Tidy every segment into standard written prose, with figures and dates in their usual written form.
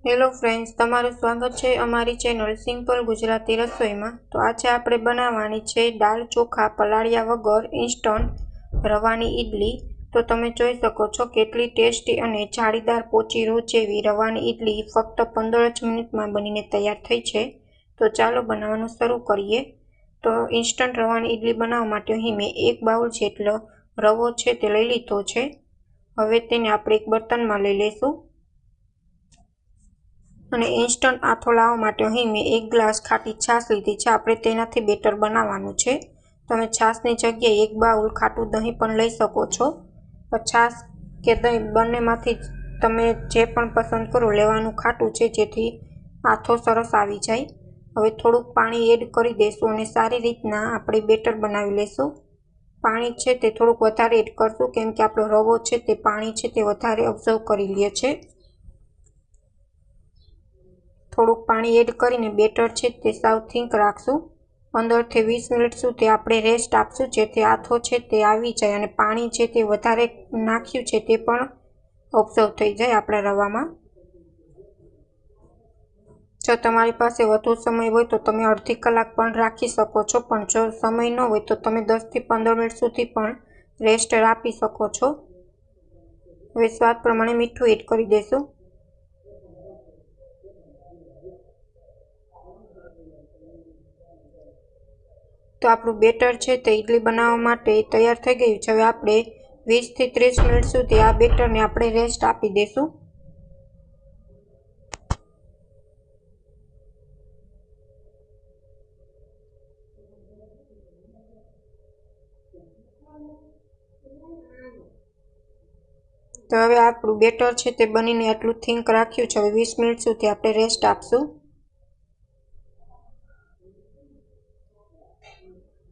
Hello friends, તમારું સ્વાગત છે અમારી ચેનલ સિમ્પલ ગુજરાતી રસોઈમાં। તો આજે આપણે બનાવવાની છે દાળ ચોખા પલાળ્યા વગર ઇન્સ્ટન્ટ રવાની ઈડલી। તો તમે જોઈ શકો છો કેટલી ટેસ્ટી અને જાળીદાર પોચી રૂ જેવી રવાની ઈડલી ફક્ત 15 જ મિનિટમાં બનીને તૈયાર થઈ છે। તો ચાલો બનાવવાનું શરૂ કરીએ। તો ઇન્સ્ટન્ટ રવાની ઈડલી બનાવવા માટે અહીં મેં 1 બાઉલ જેટલો રવો છે તે લઈ લીધો છે। હવે તેને આપણે એક બર્તનમાં લઈ લઈશું અને ઇન્સ્ટન્ટ આથો લાવવા માટે અહીં મેં 1 ગ્લાસ ખાટી છાશ લીધી છે। આપણે તેનાથી બેટર બનાવવાનું છે। તમે છાશની જગ્યાએ 1 બાઉલ ખાટું દહીં પણ લઈ શકો છો। છાશ કે દહીં બંનેમાંથી તમે જે પણ પસંદ કરો લેવાનું ખાટું છે, જેથી આથો સરસ આવી જાય। હવે થોડુંક પાણી એડ કરી દઈશું અને સારી રીતના આપણે બેટર બનાવી લઈશું। પાણી છે તે થોડુંક વધારે એડ કરશું, કેમ કે આપણો રવો છે તે પાણી છે તે વધારે ઓબ્ઝર્વ કરી લે છે। થોડુંક પાણી એડ કરીને બેટર છે તે સાવ થીક રાખશું। 15 થી 20 મિનિટ સુધી આપણે રેસ્ટ આપશું, જેથી આથો છે તે આવી જાય અને પાણી છે તે વધારે નાખ્યું છે તે પણ ઓબ્ઝર્વ થઈ જાય આપણા રવામાં। જો તમારી પાસે વધુ સમય હોય તો તમે અડધી કલાક પણ રાખી શકો છો, પણ જો સમય ન હોય તો તમે 10 થી 15 મિનિટ સુધી પણ રેસ્ટ આપી શકો છો। હવે સ્વાદ પ્રમાણે મીઠું એડ કરી દઈશું। તો આપણું બેટર છે તે ઈડલી બનાવવા માટે તૈયાર થઈ ગયું છે। હવે આપણે 20 થી 30 મિનિટ સુધી આ બેટરને આપણે રેસ્ટ આપી દઈશું। તો હવે આપણું બેટર છે તે બનીને આટલું થીક રાખ્યું છે। હવે 20 મિનિટ સુધી આપણે રેસ્ટ આપશું।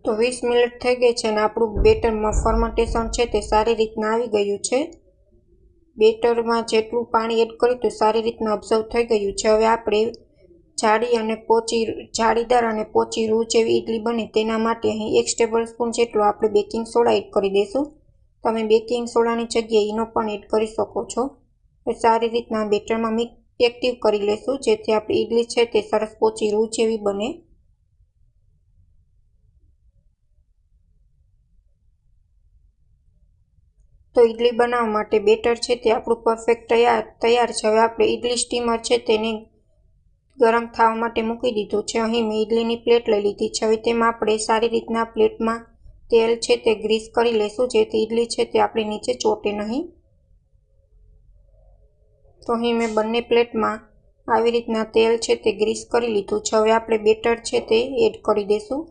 તો 20 મિનિટ થઈ ગઈ છે અને આપણું બેટરમાં ફર્મેન્ટેશન છે તે સારી રીતના આવી ગયું છે। બેટરમાં જેટલું પાણી એડ કર્યું તો સારી રીતના ઓબ્ઝર્વ થઈ ગયું છે। હવે આપણે જાળીદાર અને પોચી રૂ જેવી ઈડલી બને તેના માટે અહીં 1 ટેબલ સ્પૂન જેટલો આપણે બેકિંગ સોડા એડ કરી દઈશું। તમે બેકિંગ સોડાની જગ્યાએ ઈનો પણ એડ કરી શકો છો। સારી રીતના બેટરમાં એક્ટિવ કરી લેશું, જેથી આપણી ઈડલી છે તે સરસ પોચી રૂ જેવી બને। તો ઈડલી બનાવવા માટે બેટર છે તે આપણું પરફેક્ટ તૈયાર છે। હવે આપણે ઈડલી સ્ટીમર છે તેને ગરમ થવા માટે મૂકી દીધું છે। અહીં મેં ઈડલીની પ્લેટ લઈ લીધી છે। હવે તેમાં આપણે સારી રીતના પ્લેટમાં તેલ છે તે ગ્રીસ કરી લઈશું, જેથી ઈડલી છે તે આપણી નીચે ચોટે નહીં। તો અહીં મેં બંને પ્લેટમાં આવી રીતના તેલ છે તે ગ્રીસ કરી લીધું છે। હવે આપણે બેટર છે તે એડ કરી દઈશું।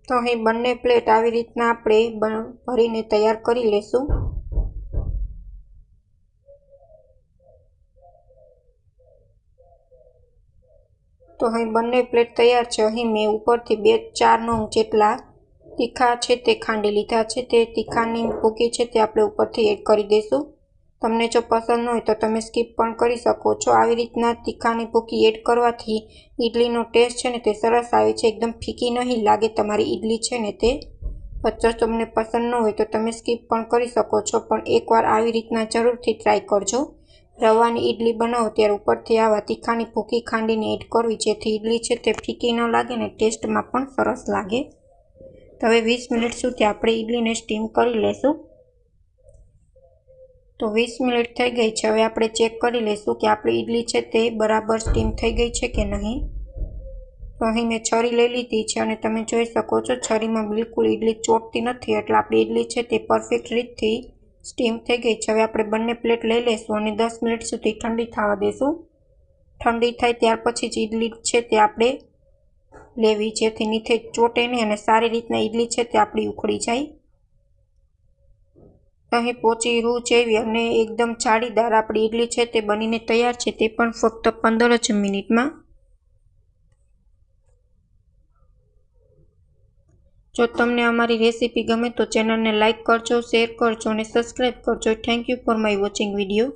તો અહીં બંને પ્લેટ આવી રીતના આપણે ભરીને તૈયાર કરી લઈશું। તો અહીં બંને પ્લેટ તૈયાર છે। અહીં મેં ઉપરથી 2-4 નંગ જેટલા તીખા છે તે ખાંડી લીધા છે। તે તીખાની ભૂકી છે તે આપણે ઉપરથી એડ કરી દઈશું। તમને જો પસંદ ન હોય તો તમે સ્કીપ પણ કરી શકો છો। આવી રીતના તીખાની ભૂકી એડ કરવાથી ઈડલીનો ટેસ્ટ છે ને તે સરસ આવે છે, એકદમ ફીકી નહીં લાગે તમારી ઈડલી છે ને તે। જો તમને પસંદ ન હોય તો તમે સ્કીપ પણ કરી શકો છો, પણ એકવાર આવી રીતના જરૂરથી ટ્રાય કરજો। રવાની ઈડલી બનાવો ત્યારે ઉપરથી આવા તીખાની ભૂકી ખાંડીને એડ કરવી, જેથી ઈડલી છે તે ફીકી ન લાગે ને ટેસ્ટમાં પણ સરસ લાગે। તો હવે 20 મિનિટ સુધી આપણે ઈડલીને સ્ટીમ કરી લેશું। તો 20 મિનિટ થઈ ગઈ છે। હવે આપણે ચેક કરી લઈશું કે આપણી ઈડલી છે તે બરાબર સ્ટીમ થઈ ગઈ છે કે નહીં। તો અહીં મેં છરી લઈ લીધી છે અને તમે જોઈ શકો છો છરીમાં બિલકુલ ઈડલી ચોટતી નથી, એટલે આપણી ઈડલી છે તે પરફેક્ટ રીતથી સ્ટીમ થઈ ગઈ છે। હવે આપણે બંને પ્લેટ લઈ લઈશું અને 10 મિનિટ સુધી ઠંડી થવા દઈશું। ઠંડી થાય ત્યાર પછી જ ઈડલી છે તે આપણે લેવી, જેથી નીચે ચોટે નહીં અને સારી રીતના ઈડલી છે તે આપણી ઉખડી જાય। અહીં પોચી રૂ જેવી અને એકદમ જાળીદાર આપણી ઈડલી છે તે બનીને તૈયાર છે, તે પણ ફક્ત 15 જ મિનિટમાં। જો તમને અમારી રેસીપી ગમે તો ચેનલને લાઇક કરજો, શેર કરજો અને સબસ્ક્રાઈબ કરજો. Thank you for my watching video.